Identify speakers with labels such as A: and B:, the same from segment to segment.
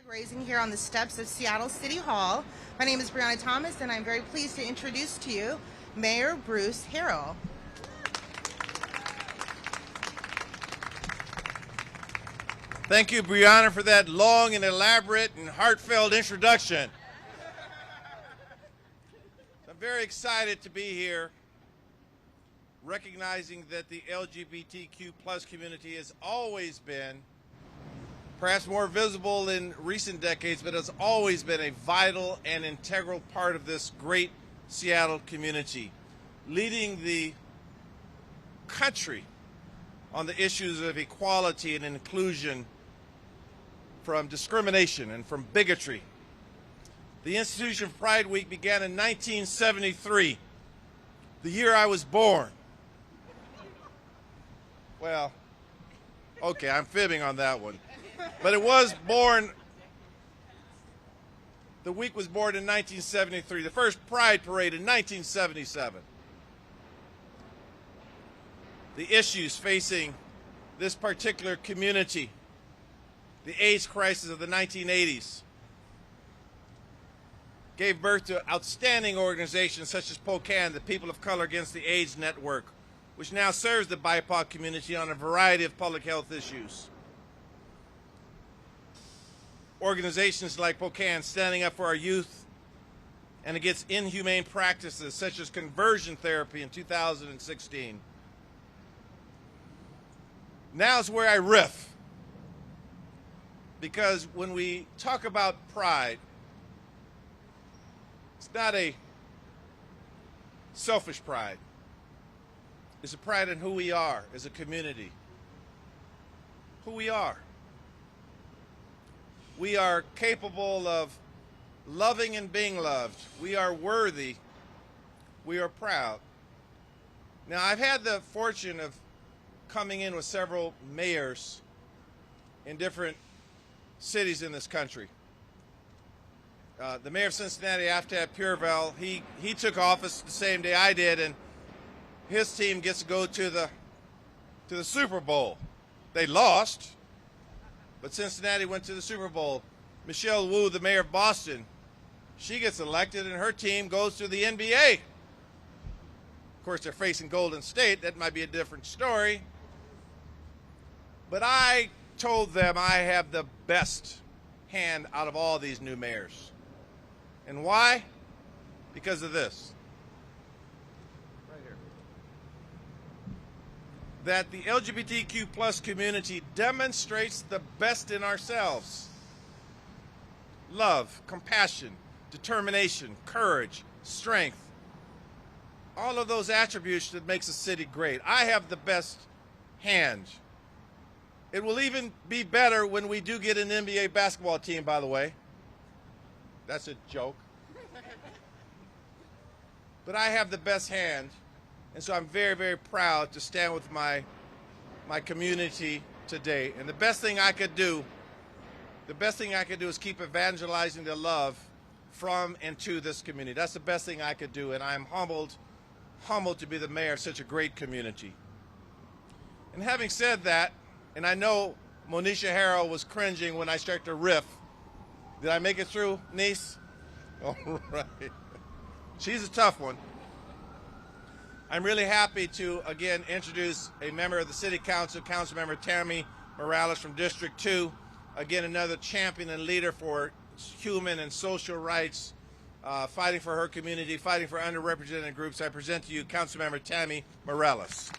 A: Raising here on the steps of Seattle City Hall. My name is Brianna Thomas, and I'm very pleased to introduce to you Mayor Bruce Harrell.
B: Thank you, Brianna, for that long and elaborate and heartfelt introduction. I'm very excited to be here, recognizing that the LGBTQ plus community has always been, perhaps more visible in recent decades, but has always been a vital and integral part of this great Seattle community, leading the country on the issues of equality and inclusion, from discrimination and from bigotry. The institution of Pride Week began in 1973, the year I was born. Well, okay, I'm fibbing on that one. But it was born, the week was born in 1973, the first Pride Parade in 1977. The issues facing this particular community, the AIDS crisis of the 1980s, gave birth to outstanding organizations such as POCAN, the People of Color Against the AIDS Network, which now serves the BIPOC community on a variety of public health issues. Organizations like POCAN standing up for our youth and against inhumane practices such as conversion therapy in 2016. Now's where I riff, because when we talk about pride, it's not a selfish pride. It's a pride in who we are as a community. Who we are. We are capable of loving and being loved. We are worthy. We are proud. Now, I've had the fortune of coming in with several mayors in different cities in this country. The mayor of Cincinnati, Aftab Purevel, he took office the same day I did, and his team gets to go to the Super Bowl. They lost, but Cincinnati went to the Super Bowl. Michelle Wu, the mayor of Boston, she gets elected, and her team goes to the NBA. Of course, they're facing Golden State. That might be a different story. But I told them I have the best hand out of all these new mayors. And why? Because of this. Right here. That the LGBTQ plus community demonstrates the best in ourselves. Love, compassion, determination, courage, strength. All of those attributes that makes a city great. I have the best hand. It will even be better when we do get an NBA basketball team, by the way. That's a joke. But I have the best hand, and so I'm very, very proud to stand with my community today. And the best thing I could do is keep evangelizing the love from and to this community. That's the best thing I could do, and I'm humbled to be the mayor of such a great community. And having said that, and I know Monisha Harrell was cringing when I start to riff. Did I make it through, niece? All right. She's a tough one. I'm really happy to, again, introduce a member of the City Council, Councilmember Tammy Morales from District 2. Again, another champion and leader for human and social rights, fighting for her community, fighting for underrepresented groups. I present to you Councilmember Tammy Morales.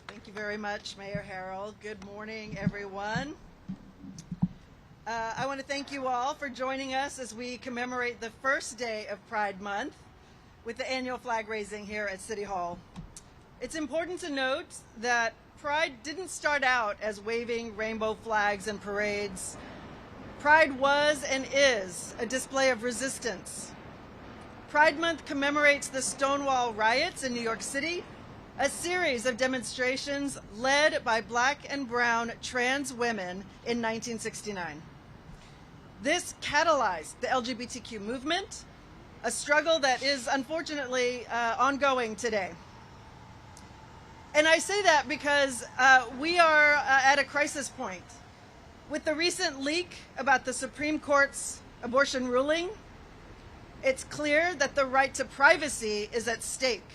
C: Thank you very much, Mayor Harrell. Good morning, everyone. I want to thank you all for joining us as we commemorate the first day of Pride Month with the annual flag raising here at City Hall. It's important to note that Pride didn't start out as waving rainbow flags and parades. Pride was and is a display of resistance. Pride Month commemorates the Stonewall riots in New York City, a series of demonstrations led by Black and brown trans women in 1969. This catalyzed the LGBTQ movement, a struggle that is unfortunately ongoing today. And I say that because we are at a crisis point. With the recent leak about the Supreme Court's abortion ruling, it's clear that the right to privacy is at stake.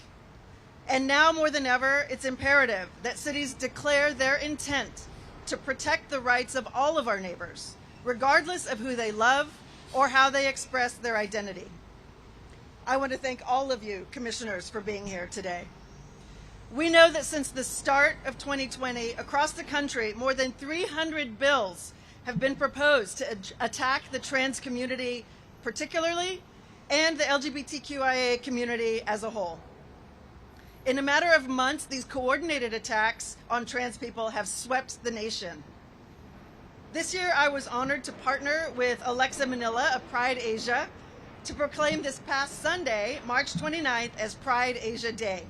C: And now more than ever, it's imperative that cities declare their intent to protect the rights of all of our neighbors, regardless of who they love or how they express their identity. I want to thank all of you, commissioners, for being here today. We know that since the start of 2020, across the country, more than 300 bills have been proposed to attack the trans community particularly, and the LGBTQIA community as a whole. In a matter of months, these coordinated attacks on trans people have swept the nation. This year, I was honored to partner with Alexa Manila of Pride Asia to proclaim this past Sunday, March 29th, as Pride Asia Day.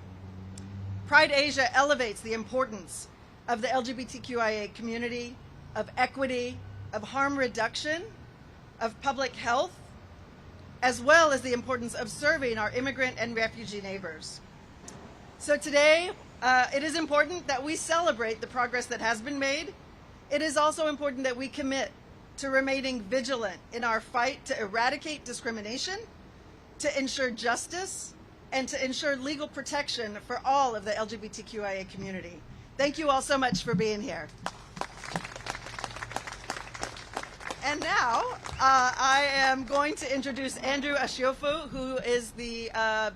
C: Pride Asia elevates the importance of the LGBTQIA community, of equity, of harm reduction, of public health, as well as the importance of serving our immigrant and refugee neighbors. So today, it is important that we celebrate the progress that has been made. It is also important that we commit to remaining vigilant in our fight to eradicate discrimination, to ensure justice, and to ensure legal protection for all of the LGBTQIA community. Thank you all so much for being here. And now, I am going to introduce Andrew Ashiofu, who is the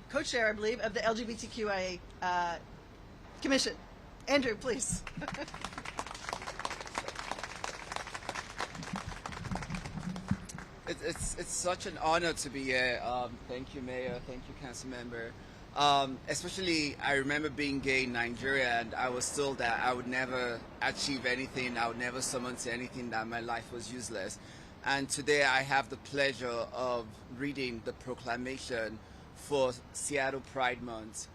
C: co-chair, I believe, of the LGBTQIA Commission. Andrew, please.
D: It's such an honor to be here. Thank you, Mayor. Thank you, Councilmember. Especially, I remember being gay in Nigeria, and I was told that I would never achieve anything, I would never summon to anything, that my life was useless. And today I have the pleasure of reading the proclamation for Seattle Pride Month.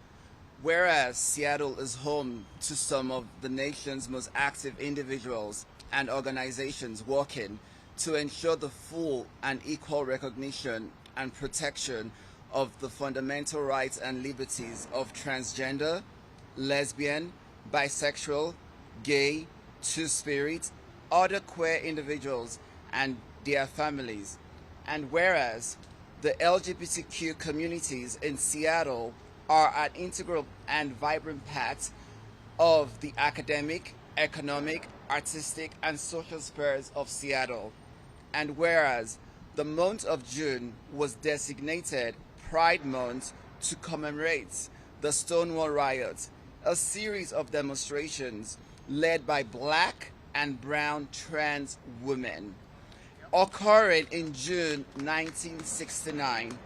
D: Whereas Seattle is home to some of the nation's most active individuals and organizations working to ensure the full and equal recognition and protection of the fundamental rights and liberties of transgender, lesbian, bisexual, gay, two-spirit, other queer individuals and their families. And whereas the LGBTQ communities in Seattle are an integral and vibrant part of the academic, economic, artistic, and social spheres of Seattle. And whereas the month of June was designated Pride Month to commemorate the Stonewall Riot, a series of demonstrations led by Black and brown trans women, occurring in June 1969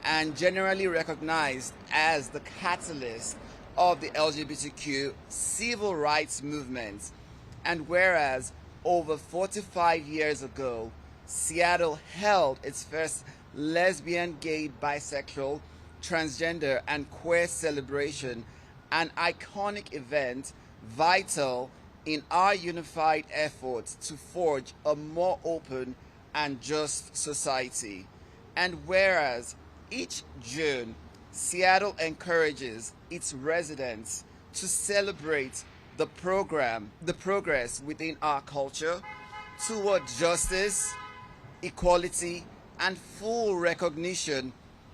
D: and generally recognized as the catalyst of the LGBTQ civil rights movement. And whereas over 45 years ago, Seattle held its first lesbian, gay, bisexual, transgender, and queer celebration, an iconic event vital in our unified efforts to forge a more open and just society. And whereas each June, Seattle encourages its residents to celebrate the progress within our culture toward justice, equality, and full recognition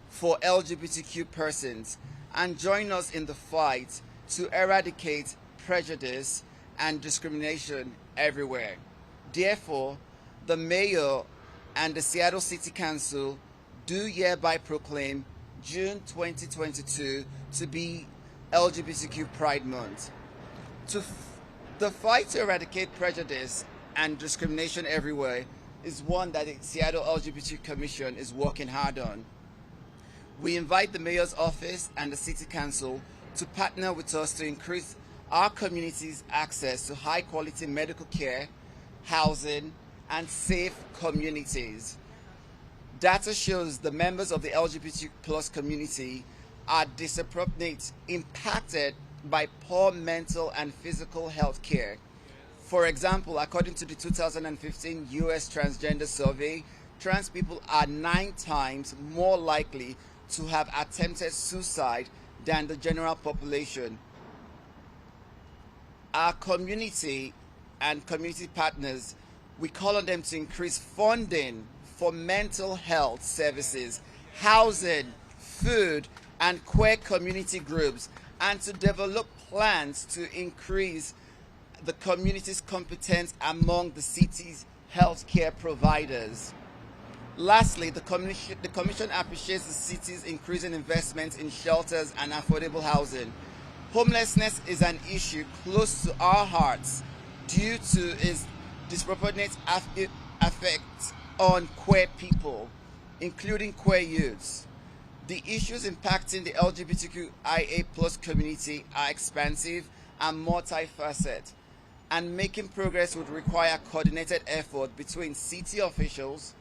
D: for LGBTQ persons, and join us in the fight to eradicate prejudice and discrimination everywhere. Therefore, the Mayor and the Seattle City Council do hereby proclaim June 2022 to be LGBTQ Pride Month. The fight to eradicate prejudice and discrimination everywhere is one that the Seattle LGBT Commission is working hard on. We invite the Mayor's Office and the City Council to partner with us to increase our community's access to high-quality medical care, housing, and safe communities. Data shows the members of the LGBT+ community are disproportionately impacted by poor mental and physical health care. For example, according to the 2015 U.S. Transgender Survey, trans people are 9 times more likely to have attempted suicide than the general population. our community and community partners, we call on them to increase funding for mental health services, housing, food, and queer community groups, and to develop plans to increase the community's competence among the city's healthcare providers. Lastly, the Commission appreciates the city's increasing investments in shelters and affordable housing. Homelessness is an issue close to our hearts due to its disproportionate effect on queer people, including queer youths. The issues impacting the LGBTQIA+ community are expansive and multifaceted, and making progress would require coordinated effort between city officials,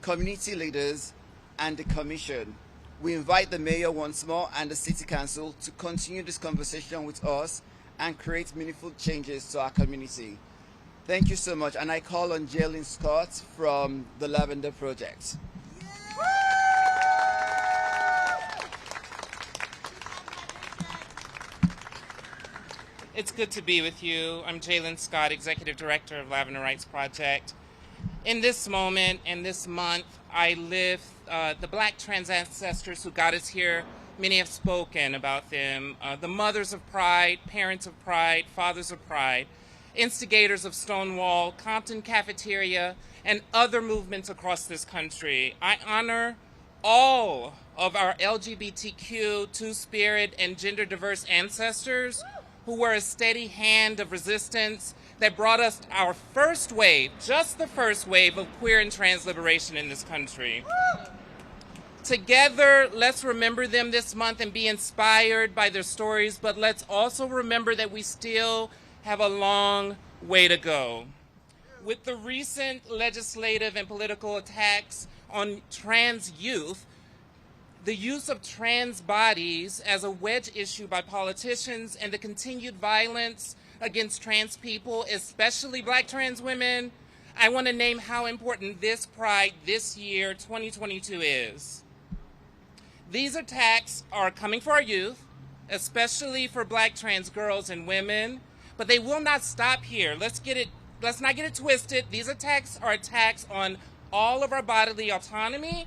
D: community leaders, and the Commission. We invite the Mayor once more and the City Council to continue this conversation with us and create meaningful changes to our community. Thank you so much, and I call on Jaelynn Scott from the Lavender Project.
E: It's good to be with you. I'm Jaelynn Scott, Executive Director of Lavender Rights Project. In this moment and this month, I live the Black trans ancestors who got us here. Many have spoken about them. The mothers of pride, parents of pride, fathers of pride, instigators of Stonewall, Compton Cafeteria, and other movements across this country. I honor all of our LGBTQ, Two-Spirit, and gender-diverse ancestors who were a steady hand of resistance that brought us our first wave, just the first wave of queer and trans liberation in this country. Together, let's remember them this month and be inspired by their stories, but let's also remember that we still have a long way to go. With the recent legislative and political attacks on trans youth, the use of trans bodies as a wedge issue by politicians, and the continued violence against trans people, especially Black trans women, I want to name how important this Pride this year, 2022, is. These attacks are coming for our youth, especially for Black trans girls and women, but they will not stop here. Let's not get it twisted. These attacks are attacks on all of our bodily autonomy.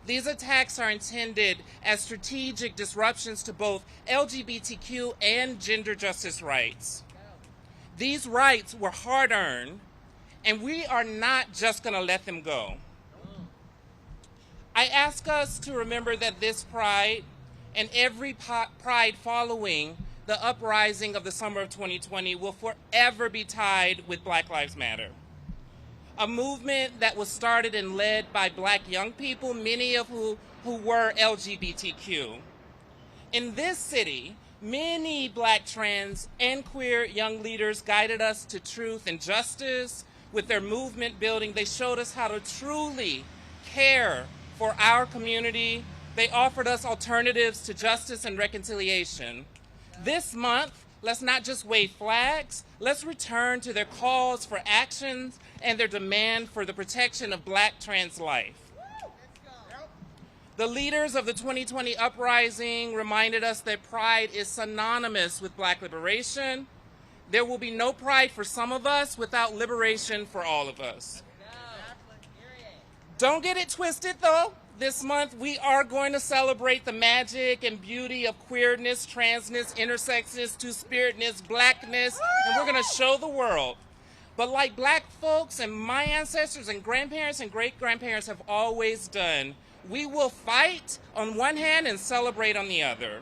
E: These attacks are intended as strategic disruptions to both LGBTQ and gender justice rights. These rights were hard-earned, and we are not just going to let them go. I ask us to remember that this Pride and every Pride following the uprising of the summer of 2020 will forever be tied with Black Lives Matter, a movement that was started and led by Black young people, many of who were LGBTQ. In this city, many Black trans and queer young leaders guided us to truth and justice. With their movement building, they showed us how to truly care for our community. They offered us alternatives to justice and reconciliation. This month, let's not just wave flags, let's return to their calls for actions and their demand for the protection of Black trans life. The leaders of the 2020 uprising reminded us that pride is synonymous with Black liberation. There will be no pride for some of us without liberation for all of us. Don't get it twisted, though. This month, we are going to celebrate the magic and beauty of queerness, transness, intersexness, two-spiritness, Blackness, and we're going to show the world. But like Black folks and my ancestors and grandparents and great-grandparents have always done, we will fight on one hand and celebrate on the other.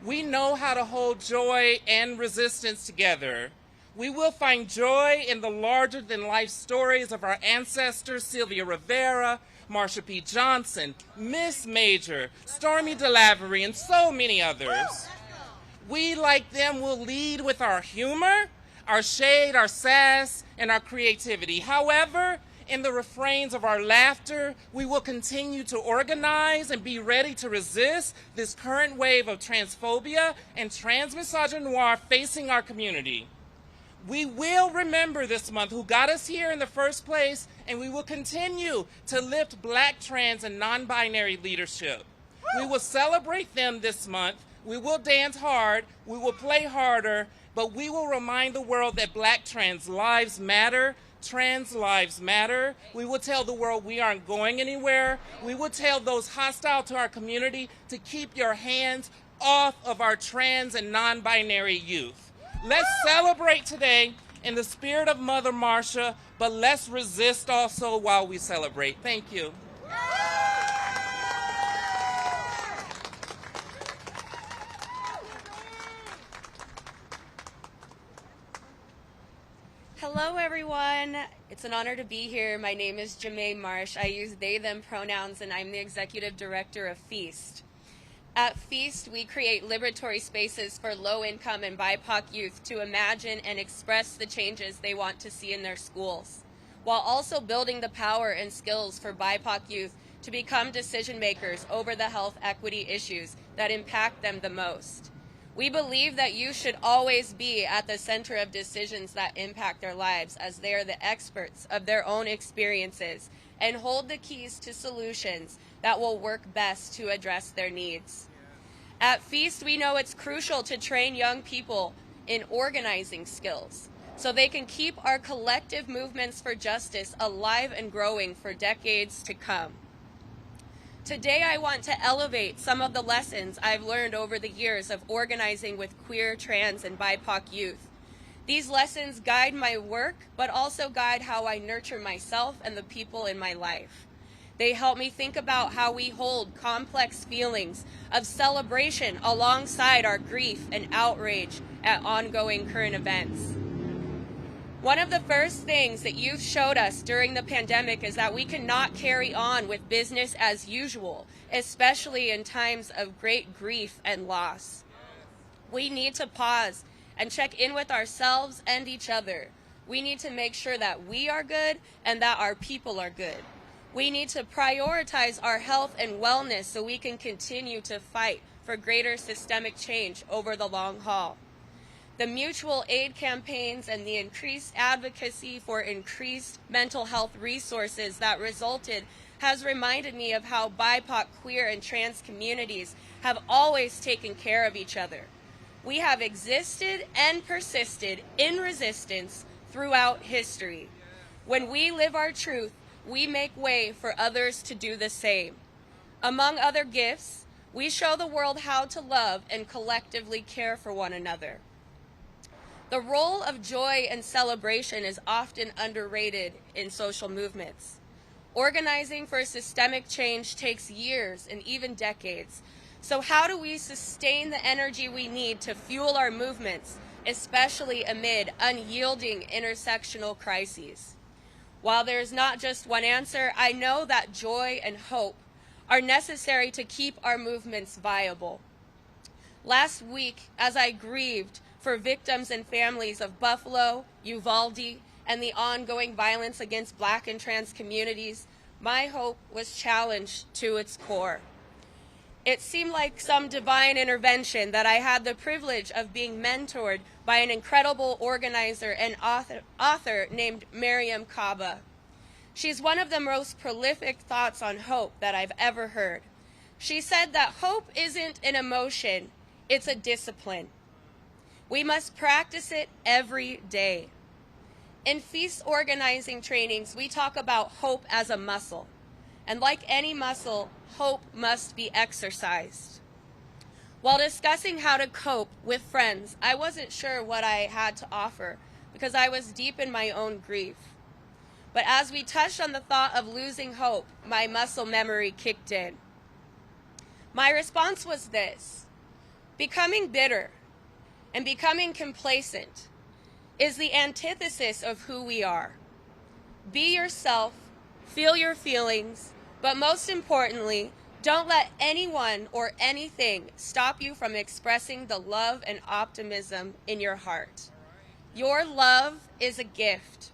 E: We know how to hold joy and resistance together. We will find joy in the larger-than-life stories of our ancestors, Sylvia Rivera, Marsha P. Johnson, Miss Major, Stormy DeLavery, and so many others. We, like them, will lead with our humor, our shade, our sass, and our creativity. However, in the refrains of our laughter, we will continue to organize and be ready to resist this current wave of transphobia and transmisogynoir facing our community. We will remember this month who got us here in the first place, and we will continue to lift Black, trans, and non-binary leadership. We will celebrate them this month. We will dance hard. We will play harder. but we will remind the world that Black trans lives matter. Trans lives matter. We will tell the world we aren't going anywhere. We will tell those hostile to our community to keep your hands off of our trans and non-binary youth. Let's celebrate today in the spirit of Mother Marsha, but let's resist also while we celebrate. Thank you.
F: Hello, everyone. It's an honor to be here. My name is Jaimée Marsh. I use they, them pronouns, and I'm the executive director of FEEST. At FEEST, we create liberatory spaces for low-income and BIPOC youth to imagine and express the changes they want to see in their schools, while also building the power and skills for BIPOC youth to become decision makers over the health equity issues that impact them the most. We believe that youth should always be at the center of decisions that impact their lives, as they are the experts of their own experiences and hold the keys to solutions that will work best to address their needs. At FEEST, we know it's crucial to train young people in organizing skills so they can keep our collective movements for justice alive and growing for decades to come. Today, I want to elevate some of the lessons I've learned over the years of organizing with queer, trans, and BIPOC youth. These lessons guide my work, but also guide how I nurture myself and the people in my life. They help me think about how we hold complex feelings of celebration alongside our grief and outrage at ongoing current events. One of the first things that youth showed us during the pandemic is that we cannot carry on with business as usual, especially in times of great grief and loss. We need to pause and check in with ourselves and each other. We need to make sure that we are good and that our people are good. We need to prioritize our health and wellness so we can continue to fight for greater systemic change over the long haul. The mutual aid campaigns and the increased advocacy for increased mental health resources that resulted has reminded me of how BIPOC, queer, and trans communities have always taken care of each other. We have existed and persisted in resistance throughout history. When we live our truth, we make way for others to do the same. Among other gifts, we show the world how to love and collectively care for one another. The role of joy and celebration is often underrated in social movements. Organizing for systemic change takes years and even decades. So how do we sustain the energy we need to fuel our movements, especially amid unyielding intersectional crises? While there's not just one answer, I know that joy and hope are necessary to keep our movements viable. Last week, as I grieved for victims and families of Buffalo, Uvalde, and the ongoing violence against Black and trans communities, my hope was challenged to its core. It seemed like some divine intervention that I had the privilege of being mentored by an incredible organizer and author named Mariame Kaba. She's one of the most prolific thoughts on hope that I've ever heard. She said that hope isn't an emotion, it's a discipline. We must practice it every day. In FEEST organizing trainings, we talk about hope as a muscle. And like any muscle, hope must be exercised. While discussing how to cope with friends, I wasn't sure what I had to offer because I was deep in my own grief. But as we touched on the thought of losing hope, my muscle memory kicked in. My response was this: becoming bitter and becoming complacent is the antithesis of who we are. Be yourself, feel your feelings, but most importantly, don't let anyone or anything stop you from expressing the love and optimism in your heart. Your love is a gift.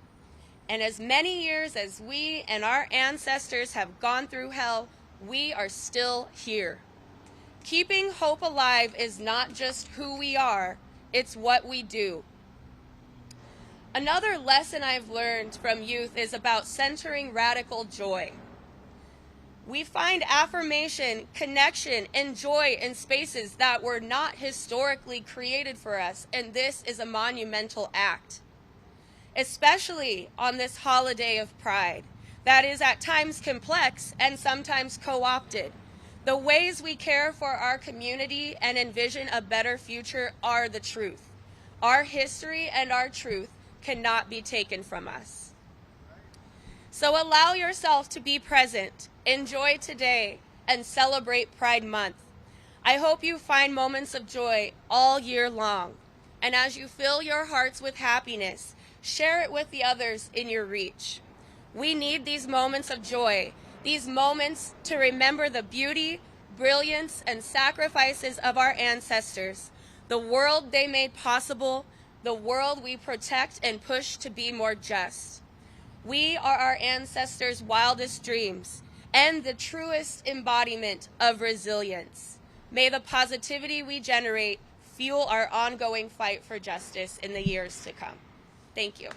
F: And as many years as we and our ancestors have gone through hell, we are still here. Keeping hope alive is not just who we are, it's what we do. Another lesson I've learned from youth is about centering radical joy. We find affirmation, connection, and joy in spaces that were not historically created for us, and this is a monumental act. Especially on this holiday of Pride, that is at times complex and sometimes co-opted. The ways we care for our community and envision a better future are the truth. Our history and our truth cannot be taken from us. So allow yourself to be present, enjoy today, and celebrate Pride Month. I hope you find moments of joy all year long. And as you fill your hearts with happiness, share it with the others in your reach. We need these moments of joy, these moments to remember the beauty, brilliance, and sacrifices of our ancestors, the world they made possible, the world we protect and push to be more just. We are our ancestors' wildest dreams and the truest embodiment of resilience. May the positivity we generate fuel our ongoing fight for justice in the years to come. Thank you.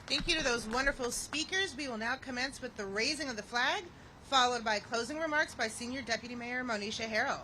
A: Thank you to those wonderful speakers. We will now commence with the raising of the flag, followed by closing remarks by Senior Deputy Mayor Monisha Harrell.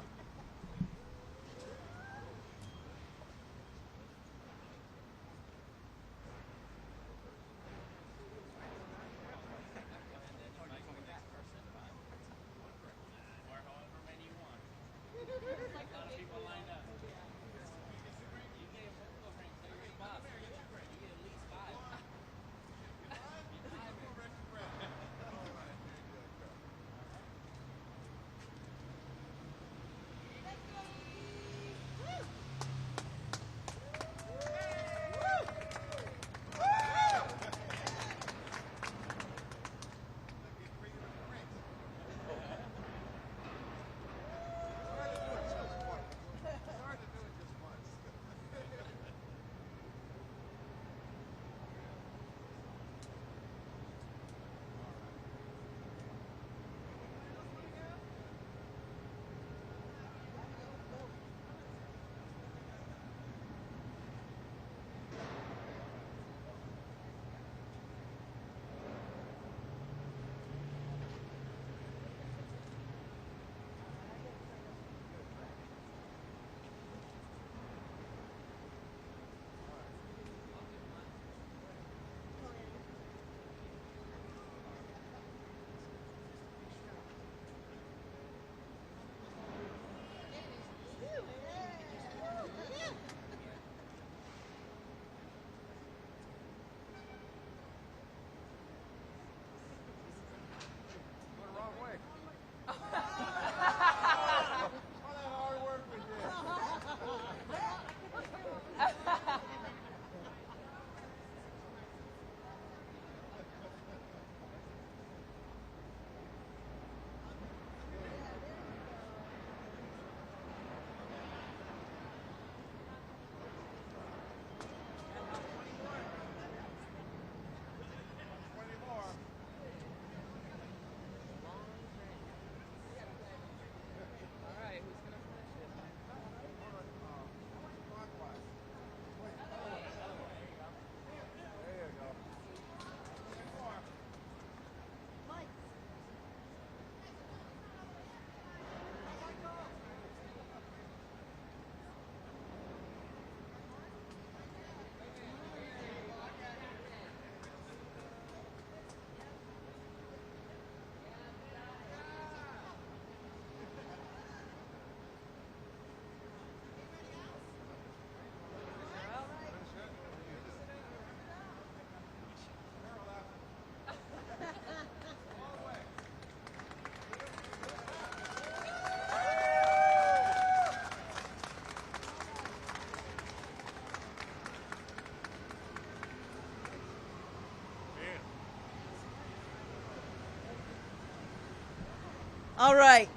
C: All right.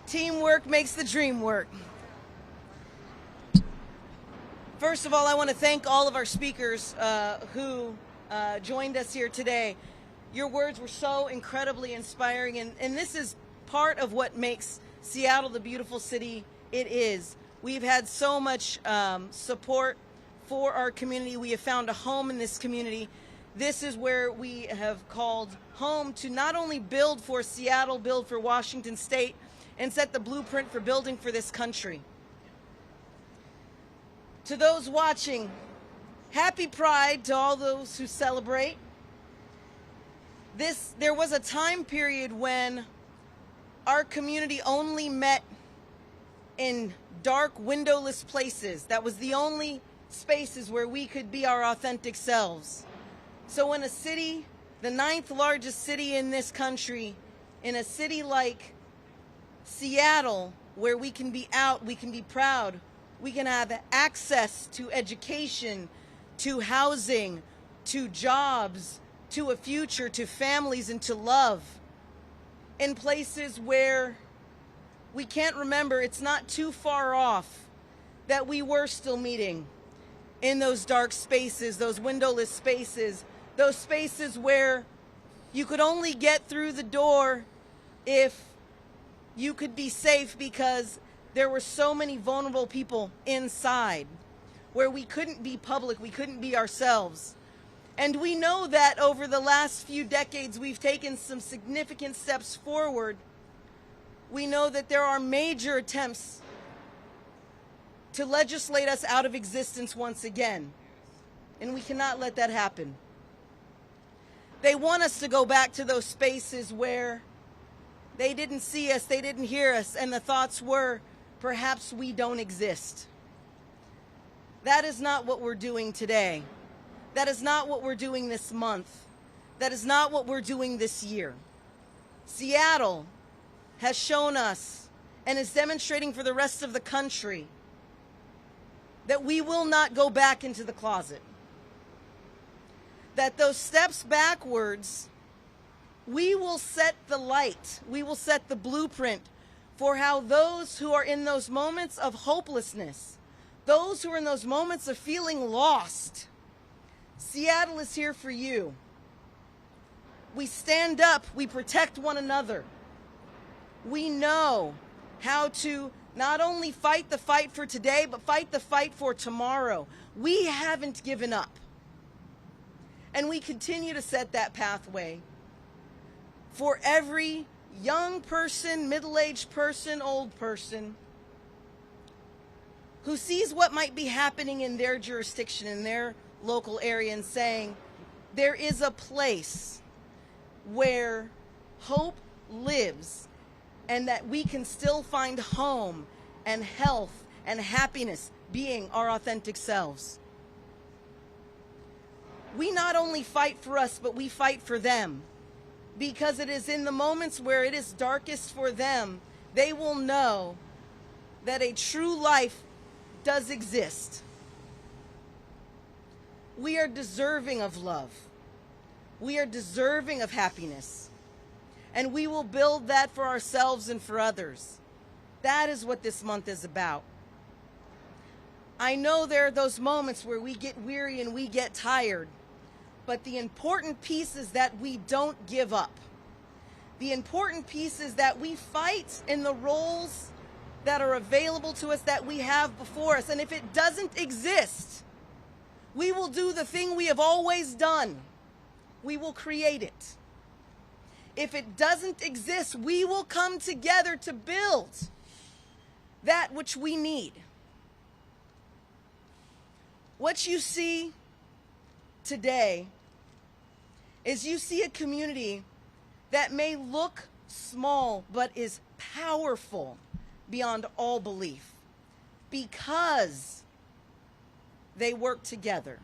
C: Teamwork makes the dream work. First of all, I want to thank all of our speakers who joined us here today. Your words were so incredibly inspiring, and this is part of what makes Seattle the beautiful city it is. We've had so much support for our community. We have found a home in this community. This is where we have called home to not only build for Seattle, build for Washington State, and set the blueprint for building for this country. To those watching, happy Pride to all those who celebrate. There was a time period when our community only met in dark, windowless places. That was the only spaces where we could be our authentic selves. So in a city, the 9th largest city in this country, in a city like Seattle, where we can be out, we can be proud, we can have access to education, to housing, to jobs, to a future, to families, and to love. In places where we can't remember, it's not too far off that we were still meeting in those dark spaces, those windowless spaces, those spaces where you could only get through the door if you could be safe, because there were so many vulnerable people inside, where we couldn't be public, we couldn't be ourselves. And we know that over the last few decades, we've taken some significant steps forward. We know that there are major attempts to legislate us out of existence once again, and we cannot let that happen. They want us to go back to those spaces where they didn't see us, they didn't hear us, and the thoughts were, perhaps we don't exist. That is not what we're doing today. That is not what we're doing this month. That is not what we're doing this year. Seattle has shown us and is demonstrating for the rest of the country that we will not go back into the closet. That those steps backwards, we will set the light, we will set the blueprint for how those who are in those moments of hopelessness, those who are in those moments of feeling lost, Seattle is here for you. We stand up, we protect one another. We know how to not only fight the fight for today, but fight the fight for tomorrow. We haven't given up. And we continue to set that pathway for every young person, middle-aged person, old person who sees what might be happening in their jurisdiction, in their local area, and saying, there is a place where hope lives, and that we can still find home and health and happiness being our authentic selves. We not only fight for us, but we fight for them, because it is in the moments where it is darkest for them, they will know that a true life does exist. We are deserving of love. We are deserving of happiness. And we will build that for ourselves and for others. That is what this month is about. I know there are those moments where we get weary and we get tired, but the important piece is that we don't give up. The important piece is that we fight in the roles that are available to us, that we have before us. And if it doesn't exist, we will do the thing we have always done. We will create it. If it doesn't exist, we will come together to build that which we need. What you see today is you see a community that may look small but is powerful beyond all belief, because they work together,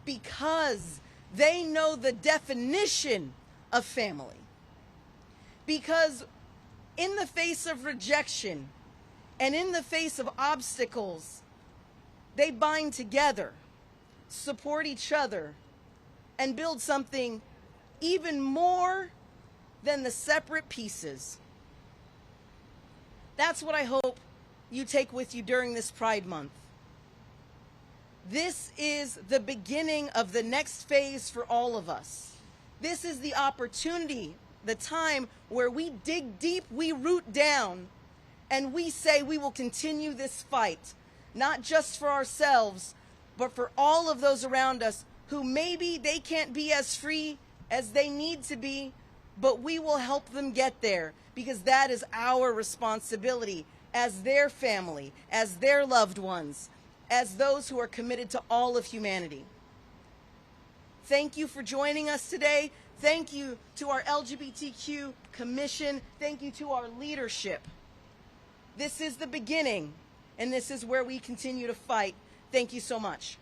C: because they know the definition of family, because in the face of rejection and in the face of obstacles, they bind together, support each other, and build something even more than the separate pieces. That's what I hope you take with you during this Pride Month. This is the beginning of the next phase for all of us. This is the opportunity, the time where we dig deep, we root down, and we say we will continue this fight, not just for ourselves,
G: but for all of those around us who maybe they can't be as free as they need to be, but we will help them get there, because that is our responsibility as their family, as their loved ones, as those who are committed to all of humanity. Thank you for joining us today. Thank you to our LGBTQ Commission. Thank you to our leadership. This is the beginning, and this is where we continue to fight. Thank you so much.